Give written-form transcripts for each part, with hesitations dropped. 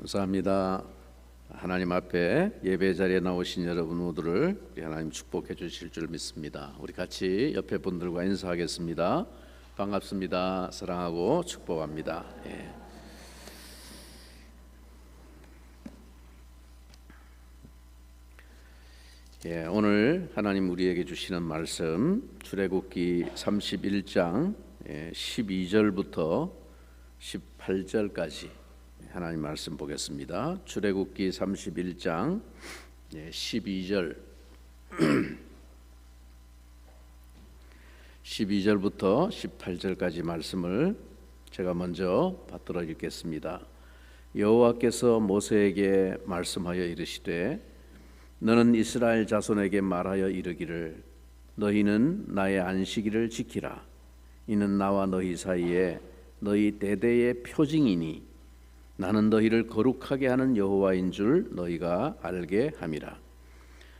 감사합니다. 하나님 앞에 예배 자리에 나오신 여러분 모두를 하나님 축복해 주실 줄 믿습니다. 우리 같이 옆에 분들과 인사하겠습니다. 반갑습니다. 사랑하고 축복합니다. 오늘 하나님 우리에게 주시는 말씀 출애굽기 31장 12절부터 18절까지 하나님 말씀 보겠습니다. 출애굽기 31장 12절 12절부터 18절까지 말씀을 제가 먼저 받들어 읽겠습니다. 여호와께서 모세에게 말씀하여 이르시되 너는 이스라엘 자손에게 말하여 이르기를 너희는 나의 안식일을 지키라. 이는 나와 너희 사이에 너희 대대의 표징이니 나는 너희를 거룩하게 하는 여호와인 줄 너희가 알게 함이라.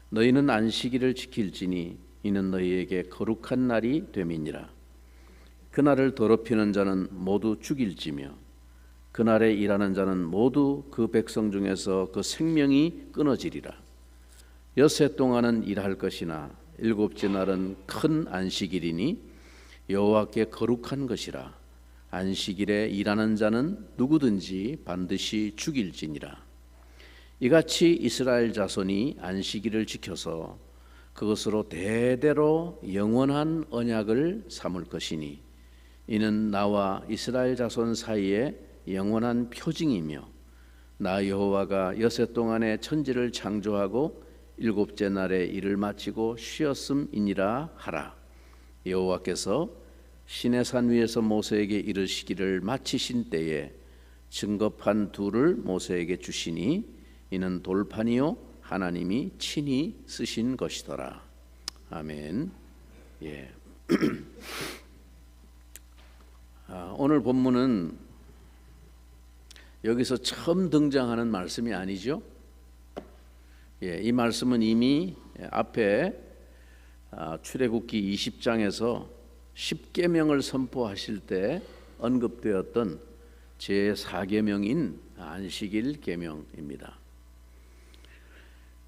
너희는 안식일을 지킬지니 이는 너희에게 거룩한 날이 됨이니라. 그날을 더럽히는 자는 모두 죽일지며 그날에 일하는 자는 모두 그 백성 중에서 그 생명이 끊어지리라. 엿새 동안은 일할 것이나 일곱째 날은 큰 안식일이니 여호와께 거룩한 것이라. 안식일에 일하는 자는 누구든지 반드시 죽일지니라. 이같이 이스라엘 자손이 안식일을 지켜서 그것으로 대대로 영원한 언약을 삼을 것이니 이는 나와 이스라엘 자손 사이에 영원한 표징이며 나 여호와가 엿새 동안에 천지를 창조하고 일곱째 날에 일을 마치고 쉬었음이니라 하라. 여호와께서 시내산 위에서 모세에게 이르시기를 마치신 때에 증거판 둘을 모세에게 주시니 이는 돌판이요 하나님이 친히 쓰신 것이더라. 아멘. 오늘 본문은 여기서 처음 등장하는 말씀이 아니죠. 이 말씀은 이미 앞에 출애굽기 20장에서 십계명을 선포하실 때 언급되었던 제4계명인 안식일 계명입니다.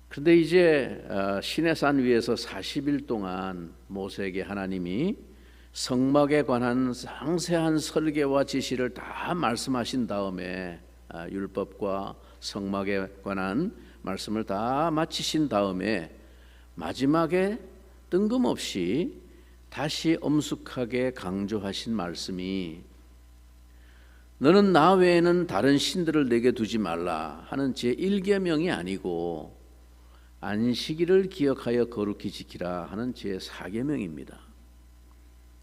그런데 이제 시내산 위에서 40일 동안 모세에게 하나님이 성막에 관한 상세한 설계와 지시를 다 말씀하신 다음에 율법과 성막에 관한 말씀을 다 마치신 다음에 마지막에 뜬금없이 다시 엄숙하게 강조하신 말씀이 너는 나 외에는 다른 신들을 내게 두지 말라 하는 제1계명이 아니고 안식일을 기억하여 거룩히 지키라 하는 제4계명입니다.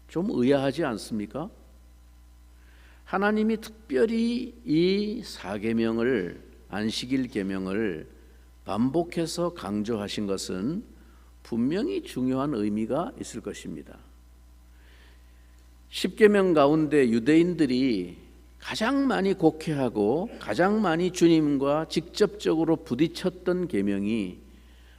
좀 의아하지 않습니까? 하나님이 특별히 이 4계명을 안식일 계명을 반복해서 강조하신 것은 분명히 중요한 의미가 있을 것입니다. 십계명 가운데 유대인들이 가장 많이 곡해하고 가장 많이 주님과 직접적으로 부딪혔던 계명이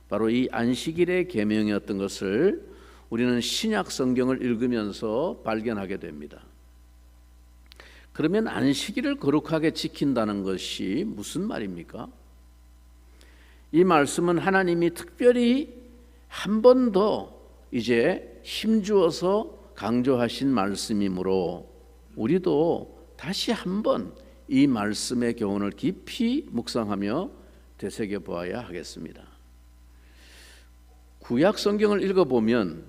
바로 이 안식일의 계명이었던 것을 우리는 신약 성경을 읽으면서 발견하게 됩니다. 그러면 안식일을 거룩하게 지킨다는 것이 무슨 말입니까? 이 말씀은 하나님이 특별히 한 번 더 이제 힘주어서 강조하신 말씀이므로 우리도 다시 한번 이 말씀의 교훈을 깊이 묵상하며 되새겨 보아야 하겠습니다. 구약 성경을 읽어보면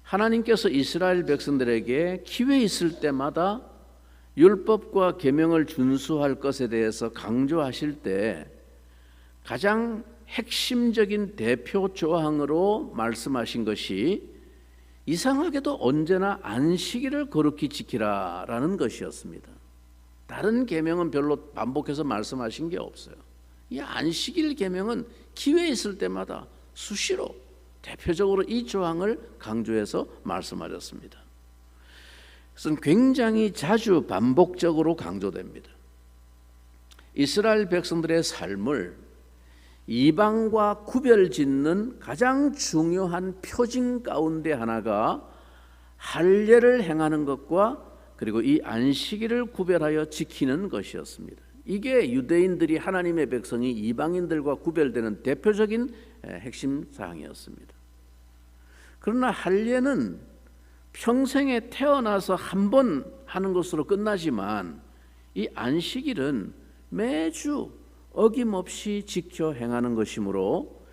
하나님께서 이스라엘 백성들에게 기회 있을 때마다 율법과 계명을 준수할 것에 대해서 강조하실 때 가장 핵심적인 대표 조항으로 말씀하신 것이 이상하게도 언제나 안식일을 거룩히 지키라라는 것이었습니다. 다른 계명은 별로 반복해서 말씀하신 게 없어요. 이 안식일 계명은 기회 있을 때마다 수시로 대표적으로 이 조항을 강조해서 말씀하셨습니다. 그것은 굉장히 자주 반복적으로 강조됩니다. 이스라엘 백성들의 삶을 이방과 구별짓는 가장 중요한 표징 가운데 하나가 할례를 행하는 것과 그리고 이 안식일을 구별하여 지키는 것이었습니다. 이게 유대인들이 하나님의 백성이 이방인들과 구별되는 대표적인 핵심 사항이었습니다. 그러나 할례는 평생에 태어나서 한 번 하는 것으로 끝나지만 이 안식일은 매주 어김없이 지켜 행하는 것이므로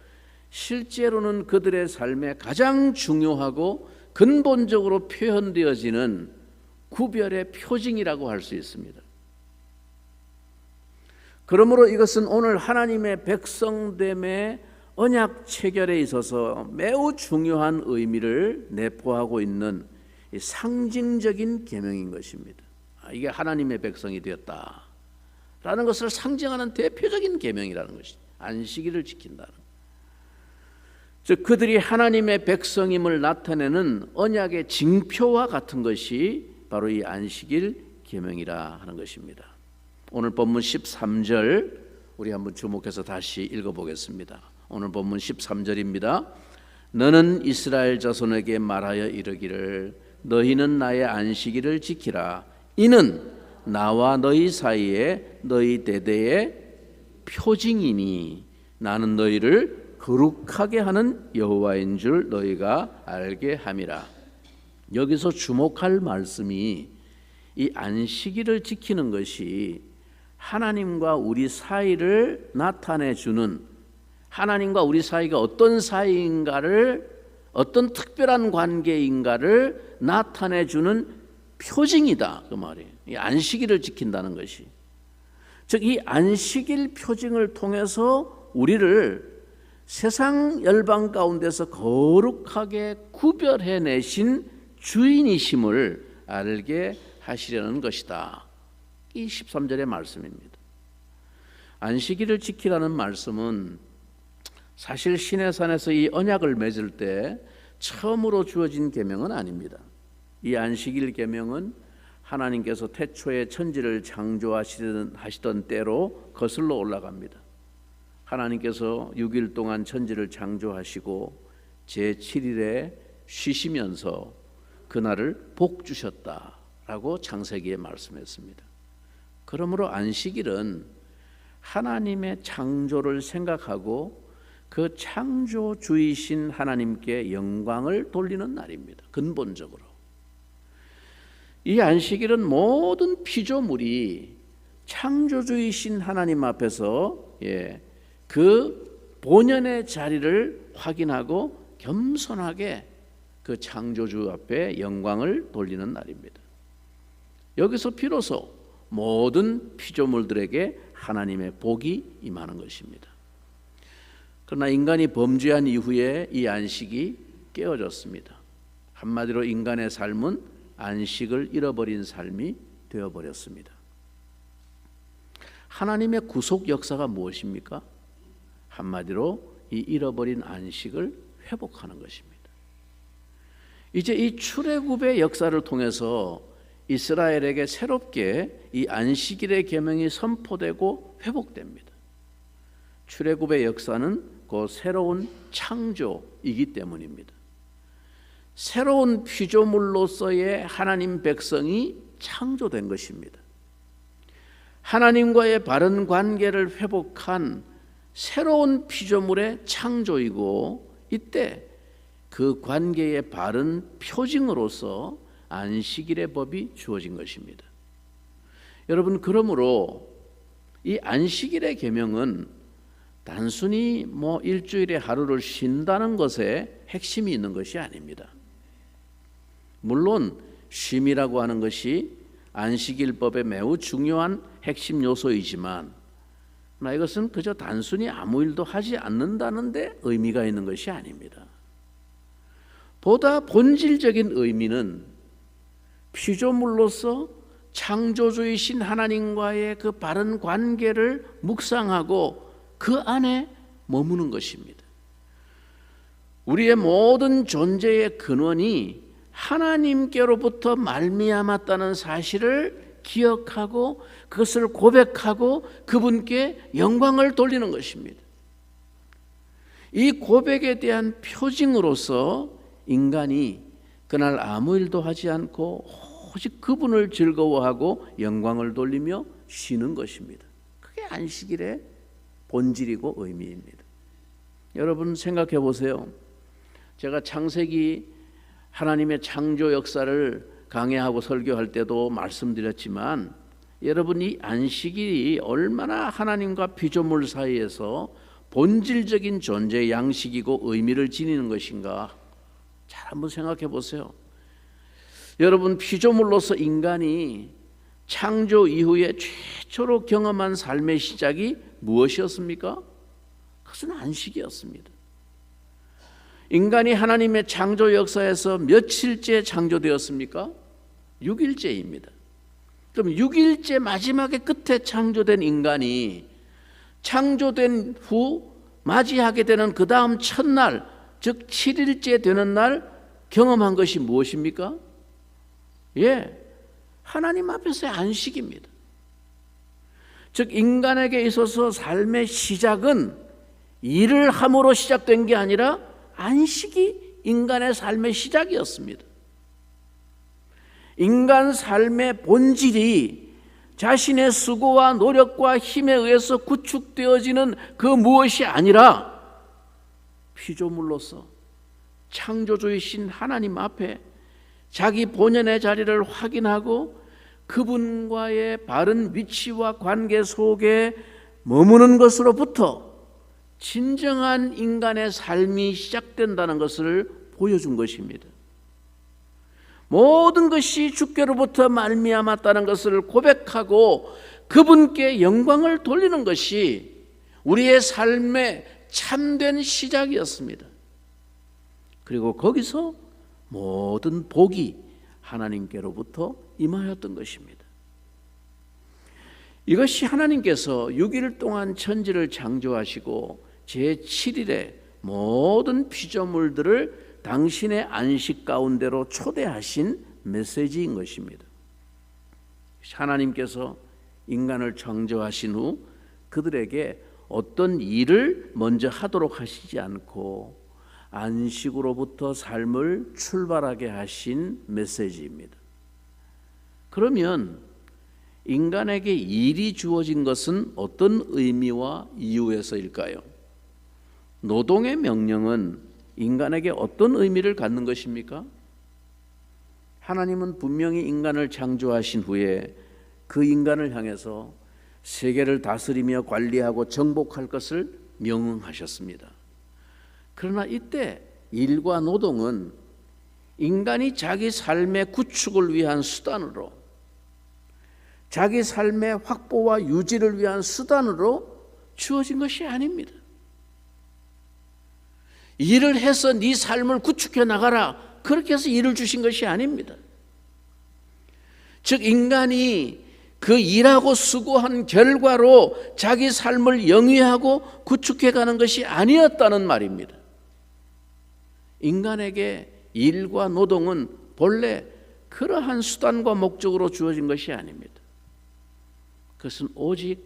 실제로는 그들의 삶에 가장 중요하고 근본적으로 표현되어지는 구별의 표징이라고 할 수 있습니다. 그러므로 이것은 오늘 하나님의 백성됨의 언약 체결에 있어서 매우 중요한 의미를 내포하고 있는 상징적인 계명인 것입니다. 이게 하나님의 백성이 되었다라는 것을 상징하는 대표적인 계명이라는 것입니다. 안식일을 지킨다는, 즉 그들이 하나님의 백성임을 나타내는 언약의 징표와 같은 것이 바로 이 안식일 계명이라 하는 것입니다. 오늘 본문 13절 우리 한번 주목해서 다시 읽어보겠습니다. 오늘 본문 13절입니다. 너는 이스라엘 자손에게 말하여 이르기를 너희는 나의 안식일을 지키라. 이는 나와 너희 사이에 너희 대대의 표징이니 나는 너희를 거룩하게 하는 여호와인 줄 너희가 알게 함이라. 여기서 주목할 말씀이 이 안식일을 지키는 것이 하나님과 우리 사이를 나타내 주는, 하나님과 우리 사이가 어떤 사이인가를, 어떤 특별한 관계인가를 나타내 주는 표징이다 그 말이에요. 이 안식일을 지킨다는 것이, 즉 이 안식일 표징을 통해서 우리를 세상 열방 가운데서 거룩하게 구별해내신 주인이심을 알게 하시려는 것이다. 이 13절의 말씀입니다. 안식일을 지키라는 말씀은 사실 시내산에서 이 언약을 맺을 때 처음으로 주어진 계명은 아닙니다. 이 안식일 계명은 하나님께서 태초에 천지를 창조하시던 때로 거슬러 올라갑니다. 하나님께서 6일 동안 천지를 창조하시고 제7일에 쉬시면서 그날을 복 주셨다라고 창세기에 말씀했습니다. 그러므로 안식일은 하나님의 창조를 생각하고 그 창조주이신 하나님께 영광을 돌리는 날입니다. 근본적으로 이 안식일은 모든 피조물이 창조주이신 하나님 앞에서 그 본연의 자리를 확인하고 겸손하게 그 창조주 앞에 영광을 돌리는 날입니다. 여기서 비로소 모든 피조물들에게 하나님의 복이 임하는 것입니다. 그러나 인간이 범죄한 이후에 이 안식이 깨어졌습니다. 한마디로 인간의 삶은 안식을 잃어버린 삶이 되어버렸습니다. 하나님의 구속 역사가 무엇입니까? 한마디로 이 잃어버린 안식을 회복하는 것입니다. 이제 이 출애굽의 역사를 통해서 이스라엘에게 새롭게 이 안식일의 계명이 선포되고 회복됩니다. 출애굽의 역사는 그 새로운 창조이기 때문입니다. 새로운 피조물로서의 하나님 백성이 창조된 것입니다. 하나님과의 바른 관계를 회복한 새로운 피조물의 창조이고, 이때 그 관계의 바른 표징으로서 안식일의 법이 주어진 것입니다. 여러분, 그러므로 이 안식일의 계명은 단순히 일주일에 하루를 쉰다는 것에 핵심이 있는 것이 아닙니다. 물론 쉼이라고 하는 것이 안식일법의 매우 중요한 핵심 요소이지만 이것은 그저 단순히 아무 일도 하지 않는다는 데 의미가 있는 것이 아닙니다. 보다 본질적인 의미는 피조물로서 창조주이신 하나님과의 그 바른 관계를 묵상하고 그 안에 머무는 것입니다. 우리의 모든 존재의 근원이 하나님께로부터 말미암았다는 사실을 기억하고 그것을 고백하고 그분께 영광을 돌리는 것입니다. 이 고백에 대한 표징으로서 인간이 그날 아무 일도 하지 않고 오직 그분을 즐거워하고 영광을 돌리며 쉬는 것입니다. 그게 안식일의 본질이고 의미입니다. 여러분 생각해 보세요. 제가 창세기 하나님의 창조 역사를 강해하고 설교할 때도 말씀드렸지만 여러분이 안식일이 얼마나 하나님과 피조물 사이에서 본질적인 존재의 양식이고 의미를 지니는 것인가 잘 한번 생각해 보세요. 여러분 피조물로서 인간이 창조 이후에 최초로 경험한 삶의 시작이 무엇이었습니까? 그것은 안식이었습니다. 인간이 하나님의 창조 역사에서 며칠째 창조되었습니까? 6일째입니다. 그럼 6일째 마지막에 끝에 창조된 인간이 창조된 후 맞이하게 되는 그 다음 첫날, 즉 7일째 되는 날 경험한 것이 무엇입니까? 하나님 앞에서의 안식입니다. 즉 인간에게 있어서 삶의 시작은 일을 함으로 시작된 게 아니라 안식이 인간의 삶의 시작이었습니다. 인간 삶의 본질이 자신의 수고와 노력과 힘에 의해서 구축되어지는 그 무엇이 아니라 피조물로서 창조주이신 하나님 앞에 자기 본연의 자리를 확인하고 그분과의 바른 위치와 관계 속에 머무는 것으로부터 진정한 인간의 삶이 시작된다는 것을 보여준 것입니다. 모든 것이 주께로부터 말미암았다는 것을 고백하고 그분께 영광을 돌리는 것이 우리의 삶의 참된 시작이었습니다. 그리고 거기서 모든 복이 하나님께로부터 임하였던 것입니다. 이것이 하나님께서 6일 동안 천지를 창조하시고 제7일에 모든 피조물들을 당신의 안식 가운데로 초대하신 메시지인 것입니다. 하나님께서 인간을 창조하신 후 그들에게 어떤 일을 먼저 하도록 하시지 않고 안식으로부터 삶을 출발하게 하신 메시지입니다. 그러면 인간에게 일이 주어진 것은 어떤 의미와 이유에서일까요? 노동의 명령은 인간에게 어떤 의미를 갖는 것입니까? 하나님은 분명히 인간을 창조하신 후에 그 인간을 향해서 세계를 다스리며 관리하고 정복할 것을 명령하셨습니다. 그러나 이때 일과 노동은 인간이 자기 삶의 구축을 위한 수단으로, 자기 삶의 확보와 유지를 위한 수단으로 주어진 것이 아닙니다. 일을 해서 네 삶을 구축해 나가라, 그렇게 해서 일을 주신 것이 아닙니다. 즉 인간이 그 일하고 수고한 결과로 자기 삶을 영위하고 구축해 가는 것이 아니었다는 말입니다. 인간에게 일과 노동은 본래 그러한 수단과 목적으로 주어진 것이 아닙니다. 그것은 오직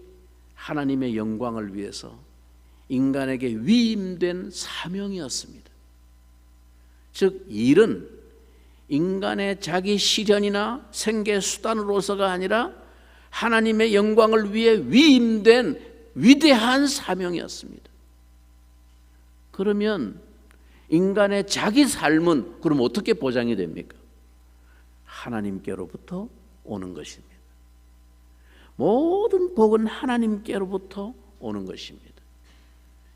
하나님의 영광을 위해서 인간에게 위임된 사명이었습니다. 즉 일은 인간의 자기 실현이나 생계 수단으로서가 아니라 하나님의 영광을 위해 위임된 위대한 사명이었습니다. 그러면 인간의 자기 삶은 그럼 어떻게 보장이 됩니까? 하나님께로부터 오는 것입니다. 모든 복은 하나님께로부터 오는 것입니다.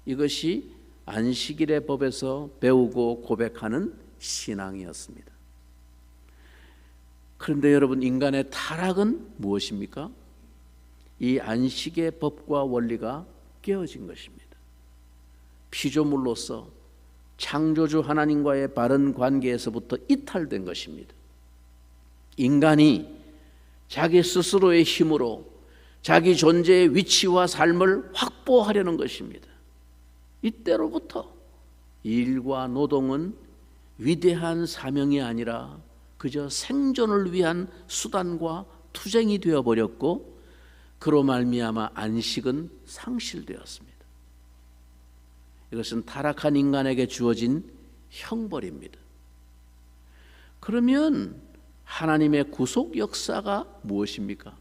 이것이 안식일의 법에서 배우고 고백하는 신앙이었습니다. 그런데 여러분, 인간의 타락은 무엇입니까? 이 안식의 법과 원리가 깨어진 것입니다. 피조물로서 창조주 하나님과의 바른 관계에서부터 이탈된 것입니다. 인간이 자기 스스로의 힘으로 자기 존재의 위치와 삶을 확보하려는 것입니다. 이때로부터 일과 노동은 위대한 사명이 아니라 그저 생존을 위한 수단과 투쟁이 되어버렸고, 그로 말미암아 안식은 상실되었습니다. 이것은 타락한 인간에게 주어진 형벌입니다. 그러면 하나님의 구속 역사가 무엇입니까?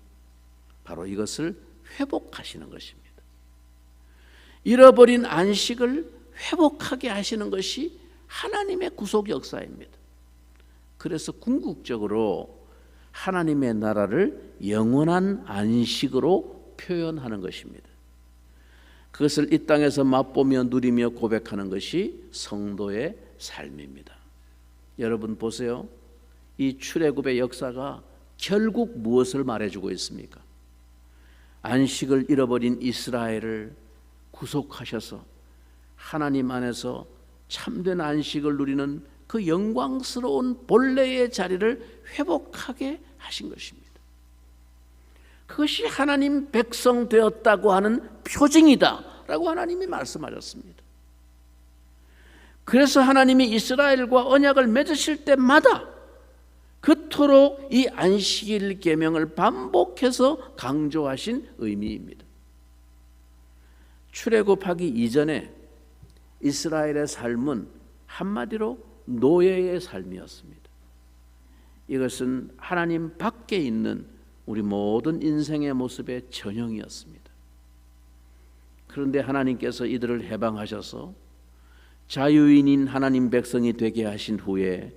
바로 이것을 회복하시는 것입니다. 잃어버린 안식을 회복하게 하시는 것이 하나님의 구속 역사입니다. 그래서 궁극적으로 하나님의 나라를 영원한 안식으로 표현하는 것입니다. 그것을 이 땅에서 맛보며 누리며 고백하는 것이 성도의 삶입니다. 여러분 보세요. 이 출애굽의 역사가 결국 무엇을 말해주고 있습니까? 안식을 잃어버린 이스라엘을 구속하셔서 하나님 안에서 참된 안식을 누리는 그 영광스러운 본래의 자리를 회복하게 하신 것입니다. 그것이 하나님 백성 되었다고 하는 표징이다 라고 하나님이 말씀하셨습니다. 그래서 하나님이 이스라엘과 언약을 맺으실 때마다 그토록 이 안식일 계명을 반복해서 강조하신 의미입니다. 출애굽하기 이전에 이스라엘의 삶은 한마디로 노예의 삶이었습니다. 이것은 하나님 밖에 있는 우리 모든 인생의 모습의 전형이었습니다. 그런데 하나님께서 이들을 해방하셔서 자유인인 하나님 백성이 되게 하신 후에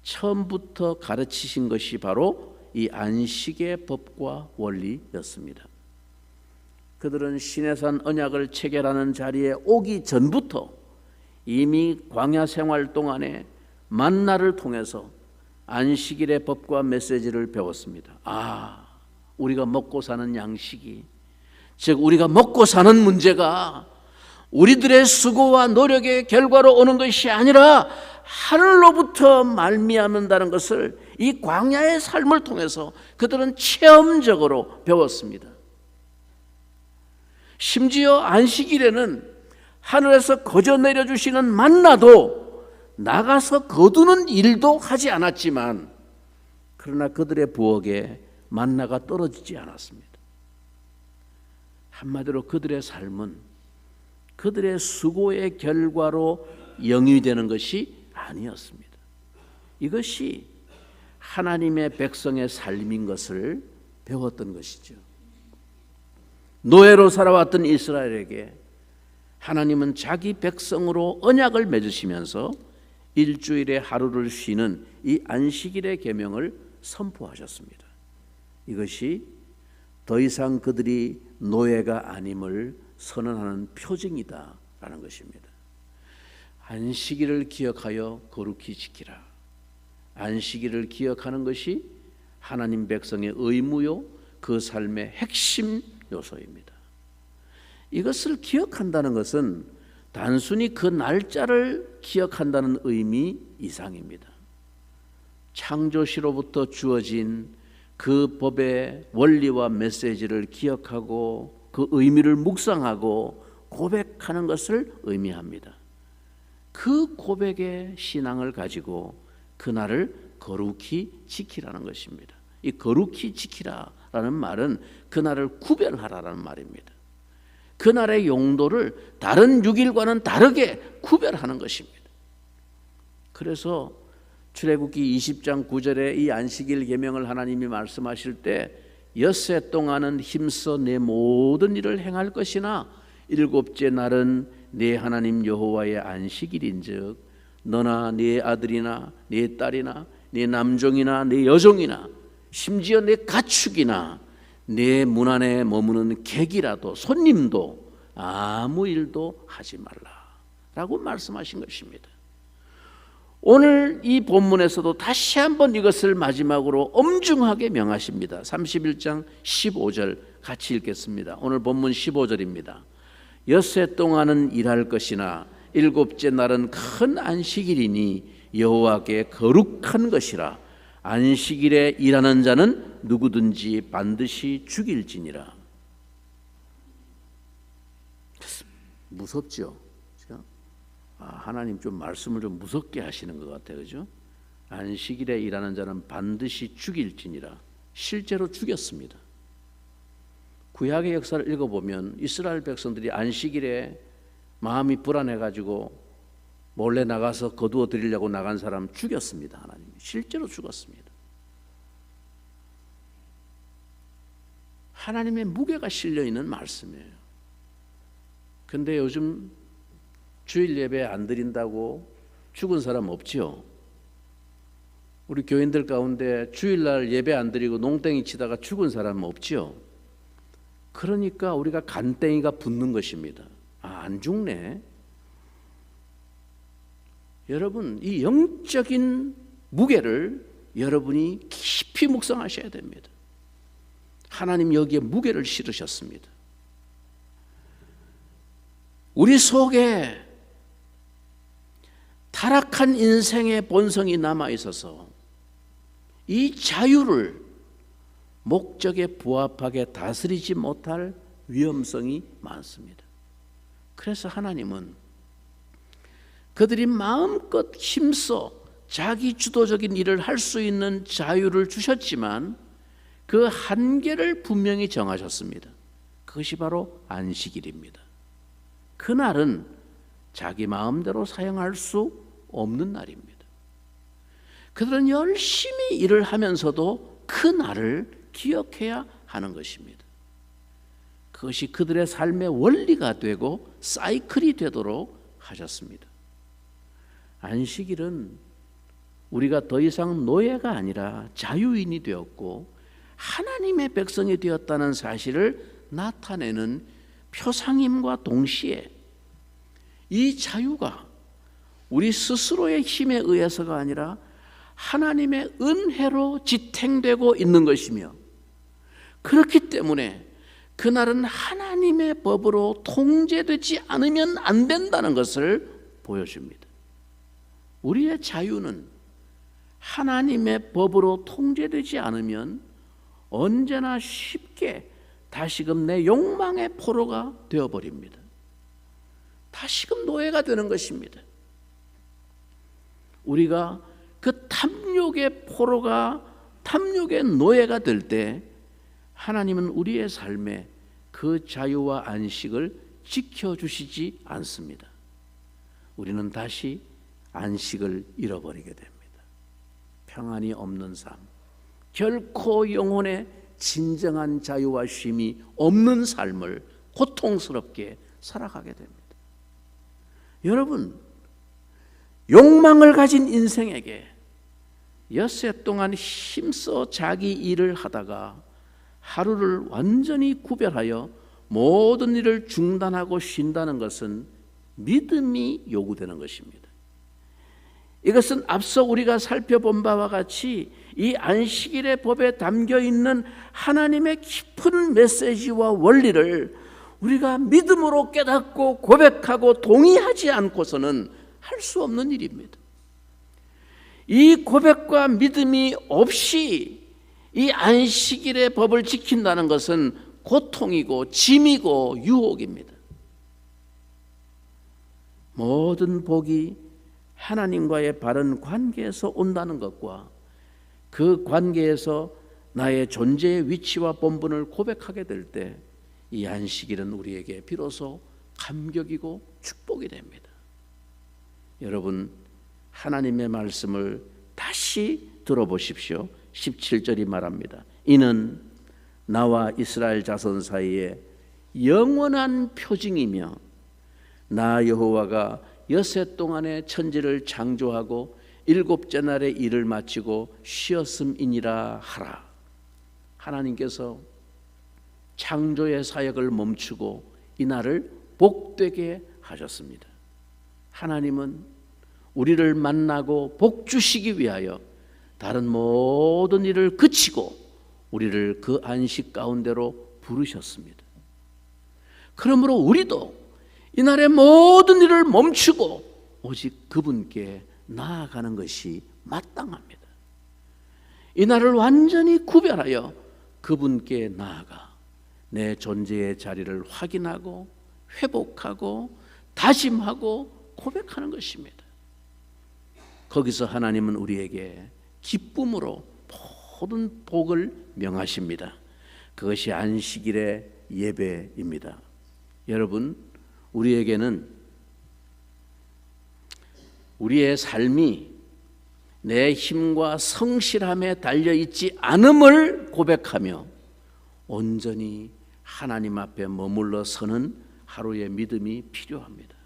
처음부터 가르치신 것이 바로 이 안식의 법과 원리였습니다. 그들은 시내산 언약을 체결하는 자리에 오기 전부터 이미 광야 생활 동안에 만나를 통해서 안식일의 법과 메시지를 배웠습니다. 우리가 먹고 사는 양식이, 즉 우리가 먹고 사는 문제가 우리들의 수고와 노력의 결과로 오는 것이 아니라 하늘로부터 말미암는다는 것을 이 광야의 삶을 통해서 그들은 체험적으로 배웠습니다. 심지어 안식일에는 하늘에서 거저 내려주시는 만나도 나가서 거두는 일도 하지 않았지만, 그러나 그들의 부엌에 만나가 떨어지지 않았습니다. 한마디로 그들의 삶은 그들의 수고의 결과로 영위되는 것이 아니었습니다. 이것이 하나님의 백성의 삶인 것을 배웠던 것이죠. 노예로 살아왔던 이스라엘에게 하나님은 자기 백성으로 언약을 맺으시면서 일주일에 하루를 쉬는 이 안식일의 계명을 선포하셨습니다. 이것이 더 이상 그들이 노예가 아님을 선언하는 표징이다라는 것입니다. 안식일을 기억하여 거룩히 지키라. 안식일을 기억하는 것이 하나님 백성의 의무요, 그 삶의 핵심 요소입니다. 이것을 기억한다는 것은 단순히 그 날짜를 기억한다는 의미 이상입니다. 창조시로부터 주어진 그 법의 원리와 메시지를 기억하고 그 의미를 묵상하고 고백하는 것을 의미합니다. 그 고백의 신앙을 가지고 그날을 거룩히 지키라는 것입니다. 이 거룩히 지키라라는 말은 그날을 구별하라는 말입니다. 그날의 용도를 다른 6일과는 다르게 구별하는 것입니다. 그래서 출애굽기 20장 9절에 이 안식일 계명을 하나님이 말씀하실 때 엿새 동안은 힘써 내 모든 일을 행할 것이나 일곱째 날은 내 하나님 여호와의 안식일인즉 너나 네 아들이나 네 딸이나 네 남종이나 네 여종이나 심지어 내 가축이나 내 문 안에 머무는 객이라도 손님도 아무 일도 하지 말라라고 말씀하신 것입니다. 오늘 이 본문에서도 다시 한번 이것을 마지막으로 엄중하게 명하십니다. 31장 15절 같이 읽겠습니다. 오늘 본문 15절입니다. 엿새 동안은 일할 것이나 일곱째 날은 큰 안식일이니 여호와께 거룩한 것이라. 안식일에 일하는 자는 누구든지 반드시 죽일지니라. 무섭죠? 하나님 좀 말씀을 좀 무섭게 하시는 것 같아요. 그죠? 안식일에 일하는 자는 반드시 죽일지니라. 실제로 죽였습니다. 구약의 역사를 읽어보면 이스라엘 백성들이 안식일에 마음이 불안해가지고 몰래 나가서 거두어 드리려고 나간 사람 죽였습니다. 하나님이 실제로 죽었습니다. 하나님의 무게가 실려 있는 말씀이에요. 근데 요즘 주일 예배 안 드린다고 죽은 사람 없지요? 우리 교인들 가운데 주일날 예배 안 드리고 농땡이 치다가 죽은 사람은 없지요? 그러니까 우리가 간땡이가 붙는 것입니다. 안 죽네. 여러분, 이 영적인 무게를 여러분이 깊이 묵상하셔야 됩니다. 하나님 여기에 무게를 실으셨습니다. 우리 속에 타락한 인생의 본성이 남아 있어서 이 자유를 목적에 부합하게 다스리지 못할 위험성이 많습니다. 그래서 하나님은 그들이 마음껏 힘써 자기 주도적인 일을 할 수 있는 자유를 주셨지만 그 한계를 분명히 정하셨습니다. 그것이 바로 안식일입니다. 그날은 자기 마음대로 사용할 수 없는 날입니다. 그들은 열심히 일을 하면서도 그 날을 기억해야 하는 것입니다. 그것이 그들의 삶의 원리가 되고 사이클이 되도록 하셨습니다. 안식일은 우리가 더 이상 노예가 아니라 자유인이 되었고 하나님의 백성이 되었다는 사실을 나타내는 표상임과 동시에 이 자유가 우리 스스로의 힘에 의해서가 아니라 하나님의 은혜로 지탱되고 있는 것이며, 그렇기 때문에 그날은 하나님의 법으로 통제되지 않으면 안 된다는 것을 보여줍니다. 우리의 자유는 하나님의 법으로 통제되지 않으면 언제나 쉽게 다시금 내 욕망의 포로가 되어버립니다. 다시금 노예가 되는 것입니다. 우리가 그 탐욕의 포로가, 탐욕의 노예가 될 때 하나님은 우리의 삶에 그 자유와 안식을 지켜주시지 않습니다. 우리는 다시 안식을 잃어버리게 됩니다. 평안이 없는 삶, 결코 영혼의 진정한 자유와 쉼이 없는 삶을 고통스럽게 살아가게 됩니다. 여러분, 욕망을 가진 인생에게 엿새 동안 힘써 자기 일을 하다가 하루를 완전히 구별하여 모든 일을 중단하고 쉰다는 것은 믿음이 요구되는 것입니다. 이것은 앞서 우리가 살펴본 바와 같이 이 안식일의 법에 담겨 있는 하나님의 깊은 메시지와 원리를 우리가 믿음으로 깨닫고 고백하고 동의하지 않고서는 할 수 없는 일입니다. 이 고백과 믿음이 없이 이 안식일의 법을 지킨다는 것은 고통이고 짐이고 유혹입니다. 모든 복이 하나님과의 바른 관계에서 온다는 것과 그 관계에서 나의 존재의 위치와 본분을 고백하게 될 때 이 안식일은 우리에게 비로소 감격이고 축복이 됩니다. 여러분, 하나님의 말씀을 다시 들어보십시오. 17절이 말합니다. 이는 나와 이스라엘 자손 사이에 영원한 표징이며 나 여호와가 엿새 동안에 천지를 창조하고 일곱째 날에 일을 마치고 쉬었음이니라 하라. 하나님께서 창조의 사역을 멈추고 이 날을 복되게 하셨습니다. 하나님은 우리를 만나고 복 주시기 위하여 다른 모든 일을 그치고 우리를 그 안식 가운데로 부르셨습니다. 그러므로 우리도 이날의 모든 일을 멈추고 오직 그분께 나아가는 것이 마땅합니다. 이날을 완전히 구별하여 그분께 나아가 내 존재의 자리를 확인하고 회복하고 다짐하고 고백하는 것입니다. 거기서 하나님은 우리에게 기쁨으로 모든 복을 명하십니다. 그것이 안식일의 예배입니다. 여러분, 우리에게는 우리의 삶이 내 힘과 성실함에 달려있지 않음을 고백하며 온전히 하나님 앞에 머물러 서는 하루의 믿음이 필요합니다.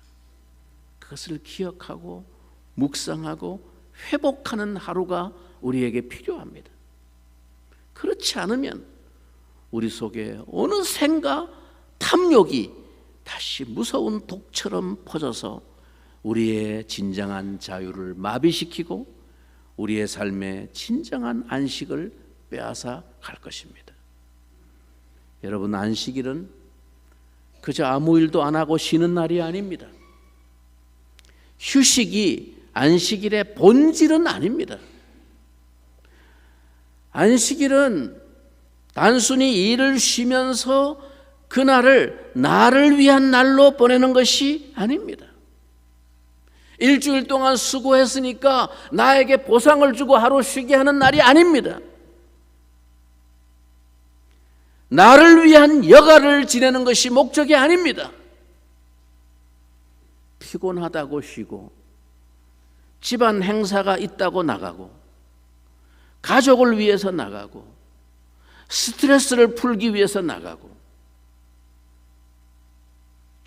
그것을 기억하고 묵상하고 회복하는 하루가 우리에게 필요합니다. 그렇지 않으면 우리 속에 어느샌가 탐욕이 다시 무서운 독처럼 퍼져서 우리의 진정한 자유를 마비시키고 우리의 삶의 진정한 안식을 빼앗아 갈 것입니다. 여러분, 안식일은 그저 아무 일도 안 하고 쉬는 날이 아닙니다. 휴식이 안식일의 본질은 아닙니다. 안식일은 단순히 일을 쉬면서 그날을 나를 위한 날로 보내는 것이 아닙니다. 일주일 동안 수고했으니까 나에게 보상을 주고 하루 쉬게 하는 날이 아닙니다. 나를 위한 여가를 지내는 것이 목적이 아닙니다. 피곤하다고 쉬고, 집안 행사가 있다고 나가고, 가족을 위해서 나가고, 스트레스를 풀기 위해서 나가고,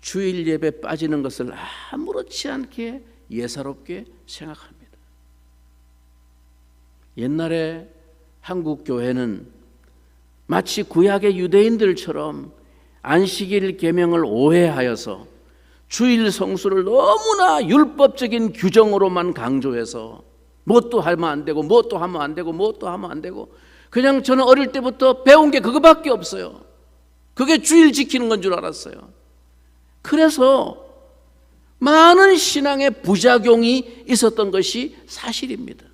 주일 예배 빠지는 것을 아무렇지 않게 예사롭게 생각합니다. 옛날에 한국 교회는 마치 구약의 유대인들처럼 안식일 계명을 오해하여서 주일 성수를 너무나 율법적인 규정으로만 강조해서 뭣도 하면 안 되고 뭣도 하면 안 되고 뭣도 하면 안 되고, 그냥 저는 어릴 때부터 배운 게 그거밖에 없어요. 그게 주일 지키는 건 줄 알았어요. 그래서 많은 신앙의 부작용이 있었던 것이 사실입니다.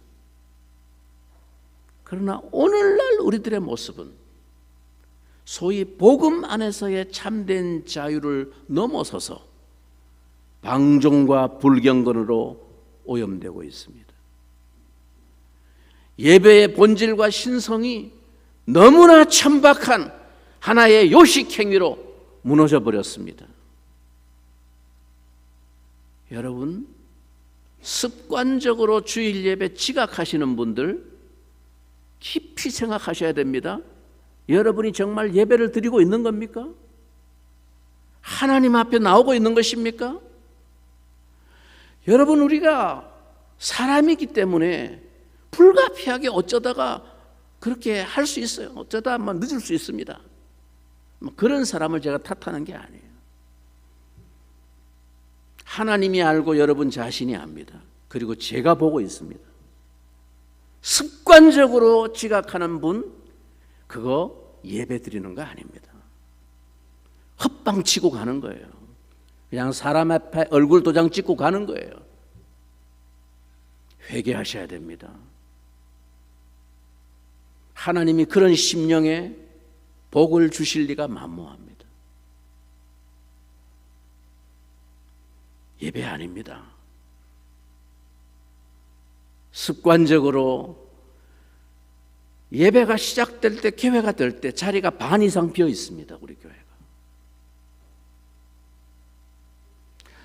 그러나 오늘날 우리들의 모습은 소위 복음 안에서의 참된 자유를 넘어서서 방종과 불경건으로 오염되고 있습니다. 예배의 본질과 신성이 너무나 천박한 하나의 요식행위로 무너져 버렸습니다. 여러분, 습관적으로 주일 예배 지각하시는 분들 깊이 생각하셔야 됩니다. 여러분이 정말 예배를 드리고 있는 겁니까? 하나님 앞에 나오고 있는 것입니까? 여러분, 우리가 사람이기 때문에 불가피하게 어쩌다가 그렇게 할 수 있어요. 어쩌다 한번 늦을 수 있습니다. 그런 사람을 제가 탓하는 게 아니에요. 하나님이 알고 여러분 자신이 압니다. 그리고 제가 보고 있습니다. 습관적으로 지각하는 분, 그거 예배 드리는 거 아닙니다. 헛방치고 가는 거예요. 그냥 사람 앞에 얼굴 도장 찍고 가는 거예요. 회개하셔야 됩니다. 하나님이 그런 심령에 복을 주실 리가 만무합니다. 예배 아닙니다. 습관적으로 예배가 시작될 때, 교회가 될 때 자리가 반 이상 비어 있습니다. 우리 교회가.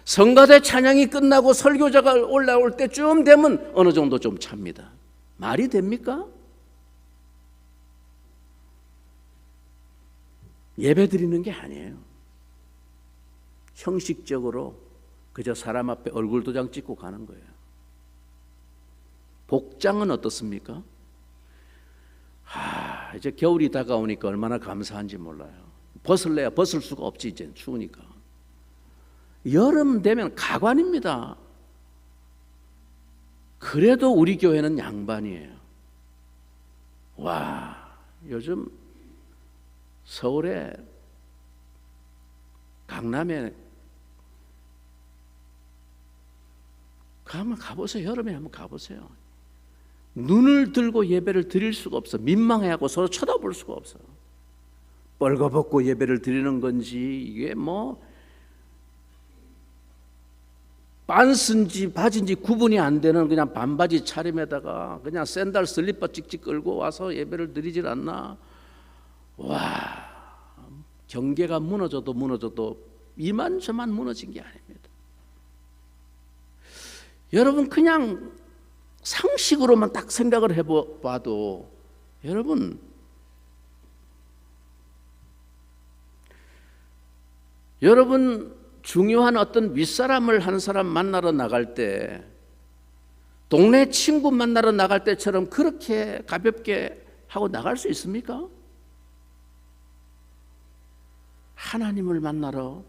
성가대 찬양이 끝나고 설교자가 올라올 때쯤 되면 어느 정도 좀 찹니다. 말이 됩니까? 예배 드리는 게 아니에요. 형식적으로 그저 사람 앞에 얼굴 도장 찍고 가는 거예요. 복장은 어떻습니까? 이제 겨울이 다가오니까 얼마나 감사한지 몰라요. 벗을래야 벗을 수가 없지, 이제 추우니까. 여름 되면 가관입니다. 그래도 우리 교회는 양반이에요. 와, 요즘 서울에, 강남에 한번 가보세요. 여름에 한번 가보세요. 눈을 들고 예배를 드릴 수가 없어. 민망해하고 서로 쳐다볼 수가 없어. 뻘거벗고 예배를 드리는 건지, 이게 뭐 빤스인지 바지인지 구분이 안 되는 그냥 반바지 차림에다가 그냥 샌들 슬리퍼 찍찍 끌고 와서 예배를 드리질 않나. 와, 경계가 무너져도 이만저만 무너진 게 아닙니다. 여러분, 그냥 상식으로만 딱 생각을 해봐도 여러분, 여러분, 중요한 어떤 윗사람을 한 사람 만나러 나갈 때, 동네 친구 만나러 나갈 때처럼 그렇게 가볍게 하고 나갈 수 있습니까? 하나님을 만나러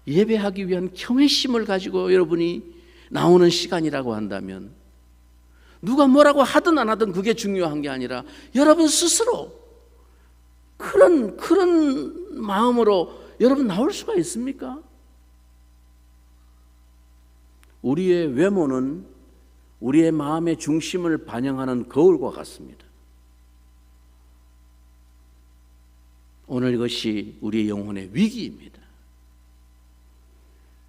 예배하기 위한 경외심을 가지고 여러분이 나오는 시간이라고 한다면, 누가 뭐라고 하든 안 하든 그게 중요한 게 아니라 여러분 스스로 그런 마음으로 여러분 나올 수가 있습니까? 우리의 외모는 우리의 마음의 중심을 반영하는 거울과 같습니다. 오늘 이것이 우리의 영혼의 위기입니다.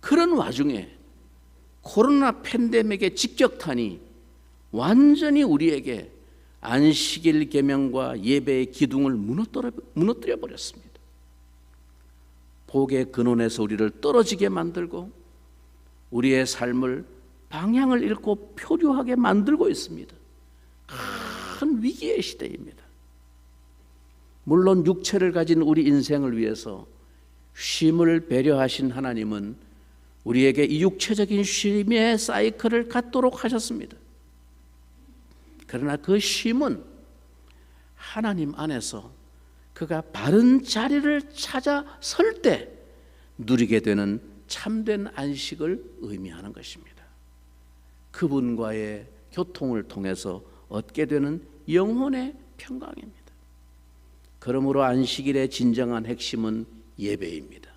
그런 와중에 코로나 팬데믹의 직격탄이 완전히 우리에게 안식일 계명과 예배의 기둥을 무너뜨려 버렸습니다. 복의 근원에서 우리를 떨어지게 만들고 우리의 삶을 방향을 잃고 표류하게 만들고 있습니다. 큰 위기의 시대입니다. 물론 육체를 가진 우리 인생을 위해서 쉼을 배려하신 하나님은 우리에게 이 육체적인 쉼의 사이클을 갖도록 하셨습니다. 그러나 그 쉼은 하나님 안에서 그가 바른 자리를 찾아 설 때 누리게 되는 참된 안식을 의미하는 것입니다. 그분과의 교통을 통해서 얻게 되는 영혼의 평강입니다. 그러므로 안식일의 진정한 핵심은 예배입니다.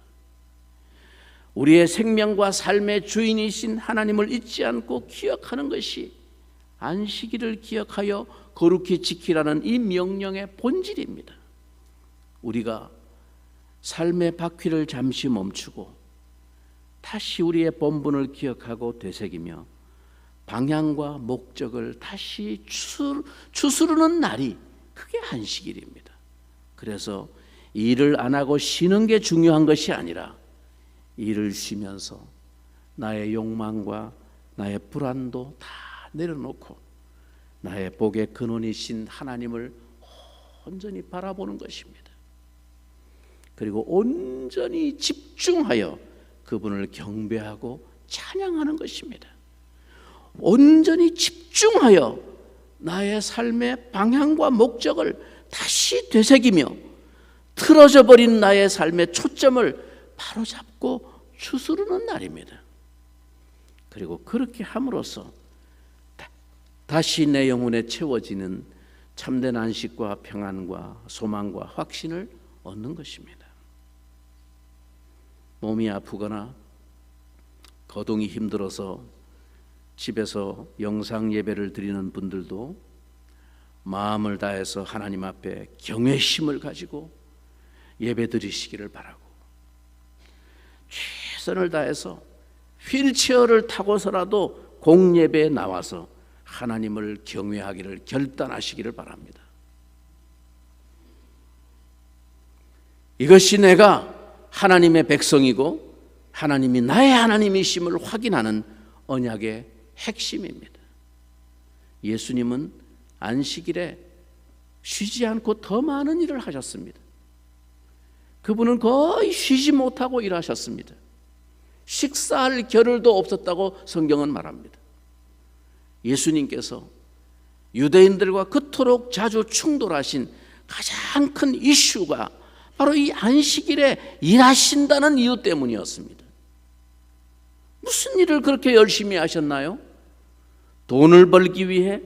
우리의 생명과 삶의 주인이신 하나님을 잊지 않고 기억하는 것이 안식일을 기억하여 거룩히 지키라는 이 명령의 본질입니다. 우리가 삶의 바퀴를 잠시 멈추고 다시 우리의 본분을 기억하고 되새기며 방향과 목적을 다시 추스르는 날이 그게 안식일입니다. 그래서 일을 안 하고 쉬는 게 중요한 것이 아니라 일을 쉬면서 나의 욕망과 나의 불안도 다 내려놓고 나의 복의 근원이신 하나님을 온전히 바라보는 것입니다. 그리고 온전히 집중하여 그분을 경배하고 찬양하는 것입니다. 온전히 집중하여 나의 삶의 방향과 목적을 다시 되새기며 틀어져 버린 나의 삶의 초점을 바로잡고 추스르는 날입니다. 그리고 그렇게 함으로써 다시 내 영혼에 채워지는 참된 안식과 평안과 소망과 확신을 얻는 것입니다. 몸이 아프거나 거동이 힘들어서 집에서 영상 예배를 드리는 분들도 마음을 다해서 하나님 앞에 경외심을 가지고 예배 드리시기를 바라고, 최선을 다해서 휠체어를 타고서라도 공예배에 나와서 하나님을 경외하기를 결단하시기를 바랍니다. 이것이 내가 하나님의 백성이고 하나님이 나의 하나님이심을 확인하는 언약의 핵심입니다. 예수님은 안식일에 쉬지 않고 더 많은 일을 하셨습니다. 그분은 거의 쉬지 못하고 일하셨습니다. 식사할 겨를도 없었다고 성경은 말합니다. 예수님께서 유대인들과 그토록 자주 충돌하신 가장 큰 이슈가 바로 이 안식일에 일하신다는 이유 때문이었습니다. 무슨 일을 그렇게 열심히 하셨나요? 돈을 벌기 위해,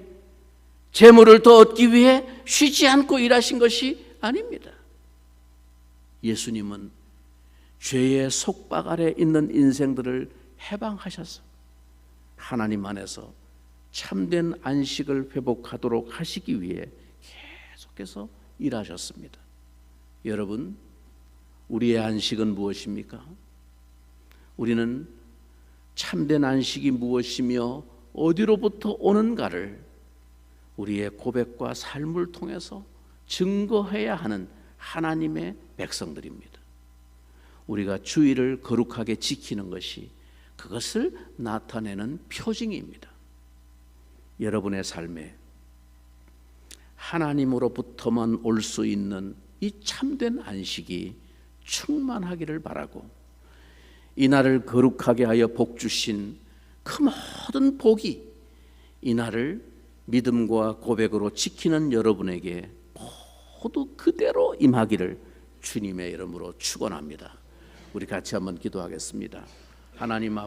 재물을 더 얻기 위해 쉬지 않고 일하신 것이 아닙니다. 예수님은 죄의 속박 아래 있는 인생들을 해방하셔서 하나님 안에서 참된 안식을 회복하도록 하시기 위해 계속해서 일하셨습니다. 여러분, 우리의 안식은 무엇입니까? 우리는 참된 안식이 무엇이며 어디로부터 오는가를 우리의 고백과 삶을 통해서 증거해야 하는 하나님의 백성들입니다. 우리가 주일을 거룩하게 지키는 것이 그것을 나타내는 표징입니다. 여러분의 삶에 하나님으로부터만 올 수 있는 이 참된 안식이 충만하기를 바라고, 이 날을 거룩하게 하여 복 주신 그 모든 복이 이 날을 믿음과 고백으로 지키는 여러분에게 모두 그대로 임하기를 주님의 이름으로 축원합니다. 우리 같이 한번 기도하겠습니다. 하나님 아버지,